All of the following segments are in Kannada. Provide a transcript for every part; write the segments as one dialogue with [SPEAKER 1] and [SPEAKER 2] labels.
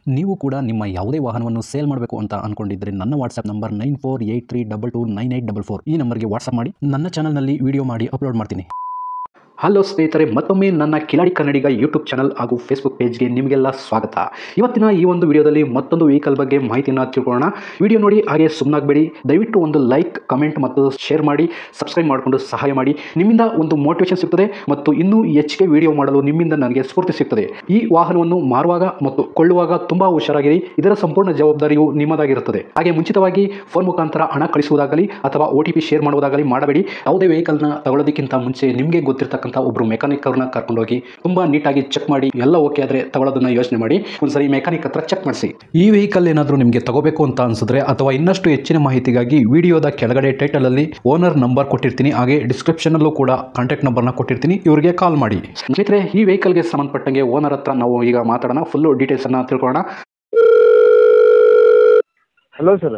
[SPEAKER 1] ನೀವು ಕೂಡ ನಿಮ್ಮ ಯಾವುದೇ ವಾಹನವನ್ನು ಸೇಲ್ ಮಾಡಬೇಕು ಅಂತ ಅನ್ಕೊಂಡಿದ್ರೆ ನನ್ನ ವಾಟ್ಸ್ಆಪ್ ನಂಬರ್ 9483229844 ಈ ನಂಬರ್ಗೆ ವಾಟ್ಸ್ಆಪ್ ಮಾಡಿ. ನನ್ನ ಚಾನಲ್ನಲ್ಲಿ ವಿಡಿಯೋ ಮಾಡಿ ಅಪ್ಲೋಡ್ ಮಾಡ್ತೀನಿ. ಹಲೋ ಸ್ನೇಹಿತರೆ, ಮತ್ತೊಮ್ಮೆ ನನ್ನ ಕಿಲಾಡಿ ಕನ್ನಡಿಗ ಯೂಟ್ಯೂಬ್ ಚಾನಲ್ ಹಾಗೂ ಫೇಸ್ಬುಕ್ ಪೇಜ್ಗೆ ನಿಮಗೆಲ್ಲ ಸ್ವಾಗತ. ಇವತ್ತಿನ ಈ ಒಂದು ವಿಡಿಯೋದಲ್ಲಿ ಮತ್ತೊಂದು ವೆಹಿಕಲ್ ಬಗ್ಗೆ ಮಾಹಿತಿಯನ್ನು ತಿಳ್ಕೊಳ್ಳೋಣ. ವಿಡಿಯೋ ನೋಡಿ ಹಾಗೆ ಸುಮ್ಮನಾಗಬೇಡಿ. ದಯವಿಟ್ಟು ಒಂದು ಲೈಕ್, ಕಮೆಂಟ್ ಮತ್ತು ಶೇರ್ ಮಾಡಿ, ಸಬ್ಸ್ಕ್ರೈಬ್ ಮಾಡಿಕೊಂಡು ಸಹಾಯ ಮಾಡಿ. ನಿಮ್ಮಿಂದ ಒಂದು ಮೋಟಿವೇಶನ್ ಸಿಗ್ತದೆ ಮತ್ತು ಇನ್ನೂ ಹೆಚ್ಚಿಗೆ ವಿಡಿಯೋ ಮಾಡಲು ನಿಮ್ಮಿಂದ ನನಗೆ ಸ್ಫೂರ್ತಿ ಸಿಗ್ತದೆ. ಈ ವಾಹನವನ್ನು ಮಾರುವಾಗ ಮತ್ತು ಕೊಳ್ಳುವಾಗ ತುಂಬಾ ಹುಷಾರಾಗಿರಿ. ಇದರ ಸಂಪೂರ್ಣ ಜವಾಬ್ದಾರಿಯು ನಿಮ್ಮದಾಗಿರುತ್ತದೆ. ಹಾಗೆ ಮುಂಚಿತವಾಗಿ ಫೋನ್ ಮುಖಾಂತರ ಹಣ ಕಳಿಸುವುದಾಗಲಿ ಅಥವಾ OTP ಶೇರ್ ಮಾಡುವುದಾಗಲಿ ಮಾಡಬೇಡಿ. ಯಾವುದೇ ವೆಹಿಕಲ್ನ ತಗೊಳ್ಳೋದಕ್ಕಿಂತ ಮುಂಚೆ ನಿಮಗೆ ಗೊತ್ತಿರತಕ್ಕಂಥ ಒಬ್ರು ಮೆಕ್ಯಾನಿಕ್ ಅವ್ರನ್ನ ಕರ್ಕೊಂಡೋಗಿ ತುಂಬಾ ನೀಟಾಗಿ ಚೆಕ್ ಮಾಡಿ, ಎಲ್ಲ ಓಕೆ ಆದ್ರೆ ತಗೊಳ್ಳೋದನ್ನ ಯೋಚನೆ ಮಾಡಿ. ಒಂದ್ಸರಿ ಮೆಕ್ಯಾನಿಕ್ ಹತ್ರ ಚೆಕ್ ಮಾಡಿಸಿ. ಈ ವೆಹಿಕಲ್ ಏನಾದರೂ ನಿಮಗೆ ತಗೋಬೇಕು ಅಂತ ಅನ್ಸಿದ್ರೆ ಅಥವಾ ಇನ್ನಷ್ಟು ಹೆಚ್ಚಿನ ಮಾಹಿತಿಗಾಗಿ ವಿಡಿಯೋದ ಕೆಳಗಡೆ ಟೈಟಲ್ ಅಲ್ಲಿ ಓನರ್ ನಂಬರ್ ಕೊಟ್ಟಿರ್ತೀನಿ, ಹಾಗೆ ಡಿಸ್ಕ್ರಿಪ್ಷನ್ ಅಲ್ಲೂ ಕೂಡ ಕಾಂಟ್ಯಾಕ್ಟ್ ನಂಬರ್ನ ಕೊಟ್ಟಿರ್ತೀನಿ, ಇವರಿಗೆ ಕಾಲ್ ಮಾಡಿ. ಸ್ನೇಹಿತರೆ, ಈ ವೆಹಿಕಲ್ಗೆ ಸಂಬಂಧಪಟ್ಟಂಗೆ ಓನರ್ ಹತ್ರ ನಾವು ಈಗ ಮಾತಾಡೋಣ, ಫುಲ್ ಡೀಟೇಲ್ಸ್ ಅನ್ನ ತಿಳ್ಕೊಳ್ಳೋಣ.
[SPEAKER 2] Hello sir.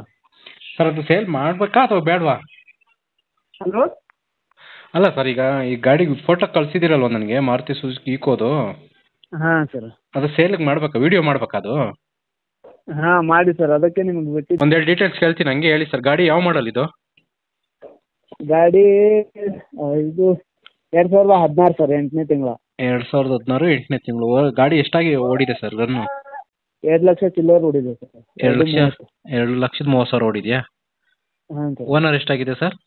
[SPEAKER 3] ಸರ್ ಅದು ಸೇಲ್ ಮಾಡಬೇಕಾ ಅಥವಾ ಬೇಡವಾ?
[SPEAKER 2] ಹಲೋ.
[SPEAKER 3] ಅಲ್ಲ ಸರ್, ಈಗ ಈ ಗಾಡಿ ಫೋಟೋ ಕಳಿಸಿದಿರಲ್ವ ನನಗೆ, ಮಾರುತಿ ಸುಜುಕಿ ಈಕೋದು,
[SPEAKER 2] ಹಾಂ ಸರ್.
[SPEAKER 3] ಅದು ಸೇಲಿಗೆ ಮಾಡಬೇಕಾ, ವಿಡಿಯೋ ಮಾಡಬೇಕಾ ಅದು?
[SPEAKER 2] ಹಾಂ ಮಾಡಿ ಸರ್, ಅದಕ್ಕೆ ನಿಮ್ಗೆ ಬಿಟ್ಟು
[SPEAKER 3] ಒಂದೆರಡು ಡೀಟೇಲ್ಸ್ ಕೇಳ್ತೀನಿ, ಹಂಗೆ ಹೇಳಿ ಸರ್. ಗಾಡಿ ಯಾವ ಮಾಡಲ್ ಇದು?
[SPEAKER 2] ಗಾಡಿ ಇದು 2016 ಸರ್, 8ನೇ ತಿಂಗಳ.
[SPEAKER 3] 2016 8ನೇ ತಿಂಗಳು. ಗಾಡಿ ಎಷ್ಟಾಗಿ ಓಡಿದೆ ಸರ್ ರನ್ನು?
[SPEAKER 2] 2 ಲಕ್ಷ ಚಿಲ್ಲರ್ ಹೊಡಿದೆ ಸರ್.
[SPEAKER 3] 2,30,000 ಓಡಿದೆಯಾ?
[SPEAKER 2] ಹಾಂ ಸರ್.
[SPEAKER 3] ಓನರ್ ಎಷ್ಟಾಗಿದೆ ಸರ್?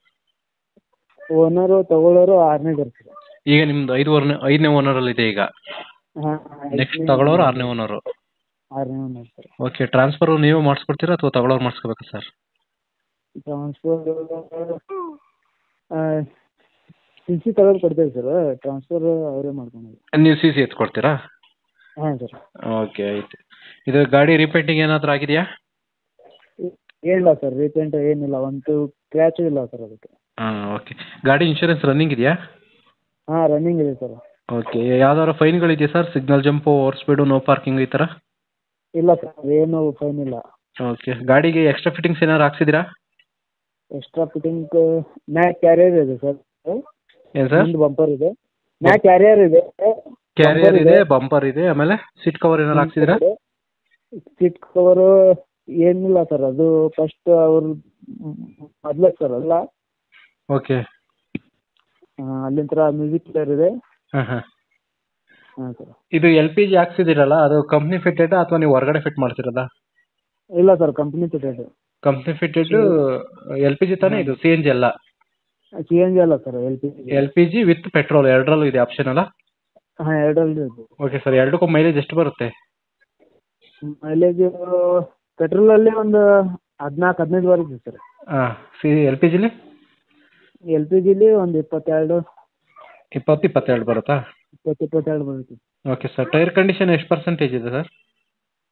[SPEAKER 2] ಓನರು ತಗೊಳ್ಳೋರು 6ನೇ ಸರ್.
[SPEAKER 3] ಈಗ ನಿಮ್ದು 5ನೇ ಓನರಲ್ಲಿ ಇದೆ ಈಗ.
[SPEAKER 2] ಹಾಂ.
[SPEAKER 3] ನೆಕ್ಸ್ಟ್ ತಗೊಳ್ಳೋರು 6ನೇ ಓನರು.
[SPEAKER 2] 6ನೇ ಓನರ್ ಸರ್.
[SPEAKER 3] ಓಕೆ, ಟ್ರಾನ್ಸ್ಫರ್ ನೀವು ಮಾಡಿಸ್ಕೊಡ್ತೀರಾ ಅಥವಾ ತಗೊಳ್ಳೋರು ಮಾಡಿಸ್ಕೋಬೇಕಾ ಸರ್?
[SPEAKER 2] ಟ್ರಾನ್ಸ್ಫರ್ CC ತೆಗೆದು ಕೊಡ್ತೇವೆ ಸರ್, ಟ್ರಾನ್ಸ್ಫರ್ ಅವರೇ ಮಾಡ್ಕೊಂಡು.
[SPEAKER 3] ನೀವು CC ಎತ್ಕೊಡ್ತೀರಾ?
[SPEAKER 2] ಹಾಂ ಸರ್.
[SPEAKER 3] ಓಕೆ, ಆಯ್ತು. ಇದು ಗಾಡಿ ರಿಪೇಂಟಿಂಗ್ ಏನಾದರೂ ಆಗಿದೆಯಾ?
[SPEAKER 2] ಏನಿಲ್ಲ ಸರ್, ರೀಪೇಂಟ್ ಏನಿಲ್ಲ, ಒಂದು ಕ್ರ್ಯಾಚು ಇಲ್ಲ ಸರ್ ಅದಕ್ಕೆ.
[SPEAKER 3] ಹಾಂ, ಓಕೆ. ಗಾಡಿ ಇನ್ಶೂರೆನ್ಸ್ ರನ್ನಿಂಗ್ ಇದೆಯಾ?
[SPEAKER 2] ಹಾಂ, ರನ್ನಿಂಗ್ ಇದೆ ಸರ್.
[SPEAKER 3] ಓಕೆ. ಯಾವ್ದಾದ್ರು ಫೈನ್ಗಳಿದೆಯಾ sir? Signal jump, over speed, no parking ಈ ಥರ?
[SPEAKER 2] ಇಲ್ಲ ಸರ್, ಏನು ಫೈನ್ ಇಲ್ಲ.
[SPEAKER 3] ಓಕೆ. ಗಾಡಿಗೆ ಎಕ್ಸ್ಟ್ರಾ ಫಿಟ್ಟಿಂಗ್ಸ್ ಏನಾದ್ರು ಹಾಕ್ಸಿದ್ದೀರಾ?
[SPEAKER 2] ಎಕ್ಸ್ಟ್ರಾ ಫಿಟ್ಟಿಂಗ್ ಮ್ಯಾಕ್ ಕ್ಯಾರಿಯರ್ ಇದೆ ಸರ್.
[SPEAKER 3] ಏನು ಸರ್?
[SPEAKER 2] ಒಂದು ಬಂಪರ್ ಇದೆ, ಮ್ಯಾಕ್ ಕ್ಯಾರಿಯರ್ ಇದೆ.
[SPEAKER 3] ಕ್ಯಾರಿಯರ್ ಇದೆ, ಬಂಪರ್ ಇದೆ, ಆಮೇಲೆ ಸೀಟ್ ಕವರ್ ಏನಾದ್ರು ಹಾಕ್ಸಿದ್ದೀರಾ?
[SPEAKER 2] ಸೀಟ್ ಕವರು ಏನಿಲ್ಲ ಸರ್, ಅದು ಫಸ್ಟ್ ಅವ್ರು ಮೊದಲೇ ಸರ್ ಅಲ್ಲ.
[SPEAKER 3] ಓಕೆ.
[SPEAKER 2] ಅಲ್ಲಿಂದ ಮ್ಯೂಸಿಕ್ ಪ್ಲೇಯರ್ ಇದೆ.
[SPEAKER 3] ಹಾಂ ಹಾಂ.
[SPEAKER 2] ಹಾಂ ಸರ್.
[SPEAKER 3] ಇದು LPG ಹಾಕ್ಸಿದ್ದೀರಲ್ಲ, ಅದು ಕಂಪ್ನಿ ಫಿಟ್ಟೆಡ್ ಅಥವಾ ನೀವು ಹೊರಗಡೆ ಫಿಟ್ ಮಾಡ್ತಿರೋದಾ?
[SPEAKER 2] ಇಲ್ಲ sir, company fitted.
[SPEAKER 3] Company fitted. LPG ತಾನೇ ಇದು? CNG ಅಲ್ಲ?
[SPEAKER 2] CNG ಅಲ್ಲ ಸರ್,
[SPEAKER 3] LPG ವಿತ್ ಪೆಟ್ರೋಲ್ ಎರಡರಲ್ಲೂ ಇದೆ ಆಪ್ಷನ್ ಅಲ್ಲ?
[SPEAKER 2] ಹಾಂ, ಎರಡರಲ್ಲಿ ಇದೆ.
[SPEAKER 3] Okay sir. ಎರಡಕ್ಕೂ ಮೈಲೇಜ್ ಎಷ್ಟು ಬರುತ್ತೆ?
[SPEAKER 2] ಮೈಲೇಜ್ ಪೆಟ್ರೋಲಲ್ಲಿ ಒಂದು 14-15 ಬರುತ್ತೆ ಸರ್.
[SPEAKER 3] ಹಾಂ. LPGಲಿ?
[SPEAKER 2] LPGಲಿ ಒಂದು 22
[SPEAKER 3] ಬರುತ್ತಾ?
[SPEAKER 2] 22 ಬರುತ್ತೆ.
[SPEAKER 3] Okay sir. ಟೈರ್ ಕಂಡೀಷನ್ ಎಷ್ಟು ಪರ್ಸೆಂಟೇಜ್ ಇದೆ ಸರ್?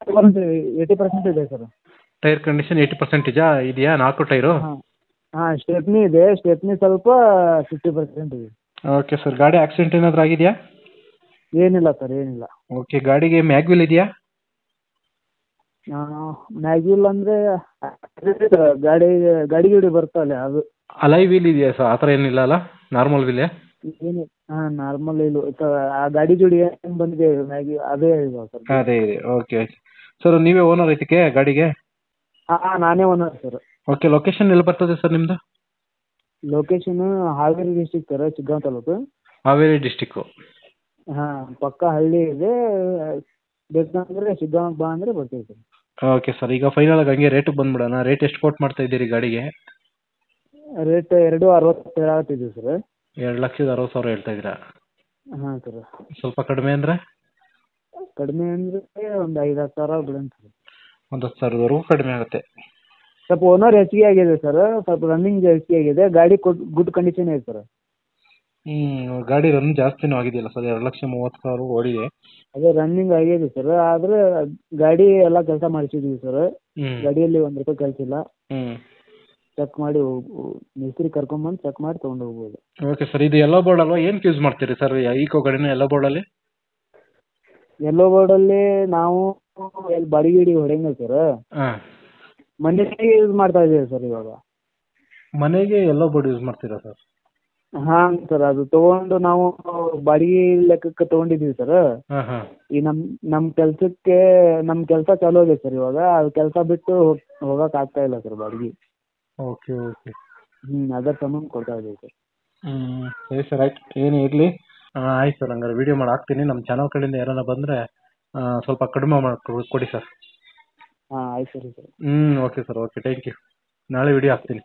[SPEAKER 2] 80% ಇದೆ ಸರ್.
[SPEAKER 3] ಟೈರ್ ಕಂಡೀಷನ್ 80% ಇದೆಯಾ? 4 ಟೈರು?
[SPEAKER 2] ಹಾಂ ಹಾಂ. ಸ್ಟೆಪ್ನಿ ಇದೆ, ಸ್ಟೆಪ್ನಿ ಸ್ವಲ್ಪ 50% ಇದೆ.
[SPEAKER 3] Okay sir. ಗಾಡಿ ಆಕ್ಸಿಡೆಂಟ್ ಏನಾದರೂ ಆಗಿದೆಯಾ?
[SPEAKER 2] ಏನಿಲ್ಲ ಸರ್, ಏನಿಲ್ಲ.
[SPEAKER 3] ಓಕೆ. ಗಾಡಿಗೆ ಮ್ಯಾಗ್ವಿಲ್ ಇದೆಯಾ?
[SPEAKER 2] ಮ್ಯಾಗ್ವಿಲ್ ಅಂದರೆ ಗಾಡಿ ಬರ್ತಲ್ಲ ಅದು.
[SPEAKER 3] ಅಲೈ ವೀಲ್ ಇದೆಯಾ ಸರ್? ಆ ಥರ ಏನಿಲ್ಲ ಅಲ್ಲ, ನಾರ್ಮಲ್ ವೀಲೇ?
[SPEAKER 2] ಏನು? ಹಾಂ, ನಾರ್ಮಲ್ ಇಲ್ಲ. ಆ ಗಾಡಿ ಜೋಡಿ ಏನು ಬಂದಿದೆ ಅದೇ ಇದೆ ಸರ್.
[SPEAKER 3] ಅದೇ ಇದೆ. Okay okay sir. ನೀವೇ ಓನರ್ ಇದಕ್ಕೆ ಗಾಡಿಗೆ?
[SPEAKER 2] ಹಾಂ, ನಾನೇ ಓನರ್ ಸರ್.
[SPEAKER 3] ಓಕೆ. ಲೊಕೇಶನ್ ಎಲ್ಲಿ ಬರ್ತದೆ ಸರ್ ನಿಮ್ಮದು?
[SPEAKER 2] Location Haveri district sir, Shiggaon taluk.
[SPEAKER 3] Haveri district?
[SPEAKER 2] ಹಾಂ, ಪಕ್ಕ ಹಳ್ಳಿ ಇದೆ. ಬೇಕಂದ್ರೆ ಶಿಗ್ಗಾಂವ್ ಬಾ ಅಂದರೆ ಬರ್ತೀವಿ ಸರ್.
[SPEAKER 3] Okay sir. ಈಗ ಫೈನಲ್ ಆಗಿ ಹಂಗೆ ರೇಟಿಗೆ ಬಂದ್ಬಿಡೋಣ. ರೇಟ್ ಎಷ್ಟು ಕೋಟ್ ಮಾಡ್ತಾ ಇದ್ದೀರಿ ಗಾಡಿಗೆ?
[SPEAKER 2] Rate 2.60 ಹೇಳಾಗ್ತಿದ್ದೀವಿ sir.
[SPEAKER 3] 2,60,000 ಹೇಳ್ತಾ ಇದ್ದೀರಾ?
[SPEAKER 2] ಹಾಂ ಸರ್.
[SPEAKER 3] ಸ್ವಲ್ಪ ಕಡಿಮೆ ಅಂದರೆ?
[SPEAKER 2] ಕಡಿಮೆ ಅಂದರೆ ಒಂದು 5-10 ಸಾವಿರ ಬಿಡೋಣ ಸರ್.
[SPEAKER 3] ಒಂದು 10,000ವರೆಗೂ ಕಡಿಮೆ ಆಗುತ್ತೆ.
[SPEAKER 2] ಸ್ವಲ್ಪ ಓನರ್ ಹೆಚ್ಚಿಗೆ ಆಗಿದೆ ಸರ್, ಸ್ವಲ್ಪ ರನ್ನಿಂಗ್ ಹೆಚ್ಚಿಗೆ ಆಗಿದೆ. ಗಾಡಿ ಗುಡ್ ಕಂಡೀಷನ್ ಇದೆ ಸರ್.
[SPEAKER 3] ಗಾಡಿ ರನ್ ಜಾಸ್ತಿನೂ ಆಗಿದೆಯಲ್ಲ ಸರ್? 2,30,000 ಓಡಿದೆ.
[SPEAKER 2] ಅದೇ ರನ್ನಿಂಗ್ ಆಗಿದೆ ಸರ್, ಆದರೆ ಗಾಡಿ ಎಲ್ಲ ಕೆಲಸ ಮಾಡಿಸಿದ್ವಿ ಸರ್. ಗಾಡಿಯಲ್ಲಿ ₹1 ಕೆಲಸ ಇಲ್ಲ. ಚೆಕ್ ಮಾಡಿ ಮಿಸ್ತ್ರಿ ಕರ್ಕೊಂಬಂದು ಚೆಕ್ ಮಾಡಿ ತೊಗೊಂಡು ಹೋಗ್ಬೋದು.
[SPEAKER 3] Okay sir. ಇದು ಯೆಲ್ಲೋ ಬೋರ್ಡ್ ಅಲ್ವಾ? ಏನು ಯೂಸ್ ಮಾಡ್ತೀರಿ ಸರ್ ಈಕೋ ಗಾಡಿನ ಯೆಲ್ಲೋ ಬೋರ್ಡಲ್ಲಿ?
[SPEAKER 2] ಯೆಲ್ಲೋ ಬೋರ್ಡಲ್ಲಿ ನಾವು ಬಾಡಿಗೆ ಗಿಡಿ ಹೊಡೆಯಂಗ ಸರ್.
[SPEAKER 3] ಹಾಂ.
[SPEAKER 2] ಮನೆಗೆ ಯೂಸ್ ಮಾಡ್ತಾ ಇದ್ದೀವಿ ಸರ್ ಇವಾಗ.
[SPEAKER 3] ಮನೆಗೆ ಯೆಲ್ಲೋ ಬೋರ್ಡ್ ಯೂಸ್ ಮಾಡ್ತೀರಾ ಸರ್?
[SPEAKER 2] ಹಾಂ ಸರ್, ಅದು ತೊಗೊಂಡು ನಾವು ಬಾಡಿಗೆ ಲೆಕ್ಕಕ್ಕೆ ತೊಗೊಂಡಿದ್ದೀವಿ ಸರ್.
[SPEAKER 3] ಹಾಂ ಹಾಂ.
[SPEAKER 2] ಈ ನಮ್ಮ ಕೆಲಸ ಚಾಲೂ ಆಗಿದೆ ಸರ್ ಇವಾಗ. ಅದು ಕೆಲಸ ಬಿಟ್ಟು ಹೋಗಕ್ಕೆ ಆಗ್ತಾ ಇಲ್ಲ ಸರ್ ಬಾಡಿಗೆ.
[SPEAKER 3] Okay okay.
[SPEAKER 2] ಅದರ ಸಂಬಂಧ ಕೊಡ್ತಾ ಇದ್ದೀವಿ ಸರ್.
[SPEAKER 3] ಸರಿ ಸರ್, ಆಯ್ತು, ಏನೇ ಇರಲಿ. ಆಯ್ತು ಸರ್, ಹಂಗಾರೆ ವಿಡಿಯೋ ಮಾಡಿ ಹಾಕ್ತೀನಿ. ನಮ್ಮ ಚಾನಲ್ ಕಡೆಯಿಂದ ಯಾರನ್ನ ಬಂದರೆ ಸ್ವಲ್ಪ ಕಡಿಮೆ ಮಾಡಿ ಕೊಡಿ ಸರ್.
[SPEAKER 2] ಹಾಂ ಆಯ್ತು ಸರಿ sir.
[SPEAKER 3] Okay sir, okay, thank you. ನಾಳೆ ವಿಡಿಯೋ ಹಾಕ್ತೀನಿ.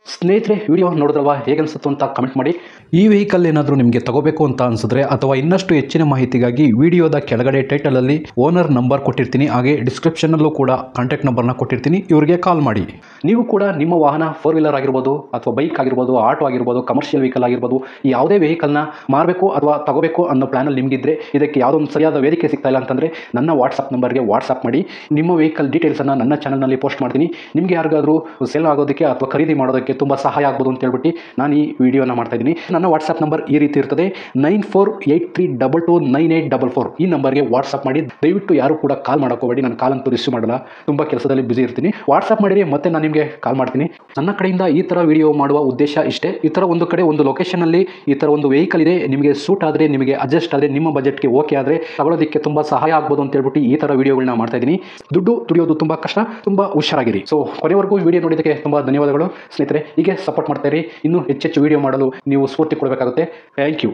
[SPEAKER 1] ಸ್ನೇಹಿತರೆ, ವಿಡಿಯೋ ನೋಡಿದ್ರಲ್ವಾ, ಹೇಗೆ ಅನಿಸುತ್ತು ಅಂತ ಕಮೆಂಟ್ ಮಾಡಿ. ಈ ವೆಹಿಕಲ್ ಏನಾದರೂ ನಿಮಗೆ ತಗೋಬೇಕು ಅಂತ ಅನಿಸಿದ್ರೆ ಅಥವಾ ಇನ್ನಷ್ಟು ಹೆಚ್ಚಿನ ಮಾಹಿತಿಗಾಗಿ ವಿಡಿಯೋದ ಕೆಳಗಡೆ ಟೈಟಲಲ್ಲಿ ಓನರ್ ನಂಬರ್ ಕೊಟ್ಟಿರ್ತೀನಿ, ಹಾಗೆ ಡಿಸ್ಕ್ರಿಪ್ಷನಲ್ಲೂ ಕೂಡ ಕಾಂಟ್ಯಾಕ್ಟ್ ನಂಬರ್ನ ಕೊಟ್ಟಿರ್ತೀನಿ, ಇವರಿಗೆ ಕಾಲ್ ಮಾಡಿ. ನೀವು ಕೂಡ ನಿಮ್ಮ ವಾಹನ 4 ವೀಲರ್ ಆಗಿರ್ಬೋದು ಅಥವಾ ಬೈಕ್ ಆಗಿರ್ಬೋದು, ಆಟೋ ಆಗಿರ್ಬೋದು, ಕಮರ್ಷಿಯಲ್ ವೆಹಿಕಲ್ ಆಗಿರ್ಬೋದು, ಯಾವುದೇ ವೆಹಿಕಲ್ನ ಮಾರಬೇಕು ಅಥವಾ ತಗೋಬೇಕು ಅನ್ನೋ ಪ್ಲಾನಲ್ಲಿ ನಿಮಗಿದ್ರೆ, ಇದಕ್ಕೆ ಯಾವುದೋ ಒಂದು ಸರಿಯಾದ ವೇದಿಕೆ ಸಿಗ್ತಾ ಇಲ್ಲ ಅಂತಂದರೆ ನನ್ನ ವಾಟ್ಸಪ್ ನಂಬರ್ಗೆ ವಾಟ್ಸಪ್ ಮಾಡಿ. ನಿಮ್ಮ ವೆಹಿಕಲ್ ಡೀಟೇಲ್ಸನ್ನು ನನ್ನ ಚಾನಲ್ನಲ್ಲಿ ಪೋಸ್ಟ್ ಮಾಡ್ತೀನಿ. ನಿಮಗೆ ಯಾರಿಗಾದರೂ ಸೇಲ್ ಆಗೋದಕ್ಕೆ ಅಥವಾ ಖರೀದಿ ಮಾಡೋದಕ್ಕೆ ತುಂಬ ಸಹಾಯ ಆಗ್ಬೋದು ಅಂತ ಹೇಳ್ಬಿಟ್ಟು ನಾನು ಈ ವಿಡಿಯೋನ ಮಾಡ್ತಾ ಇದ್ದೀನಿ. ನನ್ನ ವಾಟ್ಸಪ್ ನಂಬರ್ ಈ ರೀತಿ ಇರ್ತದೆ, 9483229844. ಈ ನಂಬರ್ಗೆ ವಾಟ್ಸಪ್ ಮಾಡಿ. ದಯವಿಟ್ಟು ಯಾರು ಕೂಡ ಕಾಲ್ ಮಾಡೋಕೋಬೇಡಿ, ನಾನು ಕಾಲ್ ಅಂತೂ ರಿಸೀವ್ ಮಾಡಲ್ಲ, ತುಂಬ ಕೆಲಸದಲ್ಲಿ ಬ್ಯುಸಿ ಇರ್ತೀನಿ. ವಾಟ್ಸಪ್ ಮಾಡಿರಿ, ಮತ್ತೆ ನಾನು ನಿಮಗೆ ಕಾಲ್ ಮಾಡ್ತೀನಿ. ನನ್ನ ಕಡೆಯಿಂದ ಈ ಥರ ವಿಡಿಯೋ ಮಾಡುವ ಉದ್ದೇಶ ಇಷ್ಟೇ. ಈ ಥರ ಒಂದು ಕಡೆ ಒಂದು ಲೊಕೇಶನಲ್ಲಿ ಈ ಥರ ಒಂದು ವೆಹಿಕಲ್ ಇದೆ, ನಿಮಗೆ ಸೂಟ್ ಆದರೆ, ನಿಮಗೆ ಅಡ್ಜಸ್ಟ್ ಆದರೆ, ನಿಮ್ಮ ಬಜೆಟ್ಗೆ ಓಕೆ ಆದರೆ ತಗೊಳ್ಳೋದಕ್ಕೆ ತುಂಬ ಸಹಾಯ ಆಗ್ಬೋದು ಅಂತ ಹೇಳ್ಬಿಟ್ಟು ಈ ಥರ ವಿಡಿಯೋಗಳನ್ನ ಮಾಡ್ತಾ ಇದ್ದೀನಿ. ದುಡ್ಡು ದುಡಿಯೋದು ತುಂಬ ಕಷ್ಟ, ತುಂಬ ಹುಷಾರಾಗಿರಿ. ಸೊ ಕೊನೆವರೆಗೂ ವಿಡಿಯೋ ನೋಡಿದ್ದಕ್ಕೆ ತುಂಬ ಧನ್ಯವಾದಗಳು ಸ್ನೇಹಿತರೆ. ಹೀಗೆ ಸಪೋರ್ಟ್ ಮಾಡ್ತಾ ಇರಿ. ಇನ್ನೂ ಹೆಚ್ಚೆಚ್ಚು ವಿಡಿಯೋ ಮಾಡಲು ನೀವು ಸ್ಫೂರ್ತಿ ಕೊಡಬೇಕಾಗುತ್ತೆ. Thank you.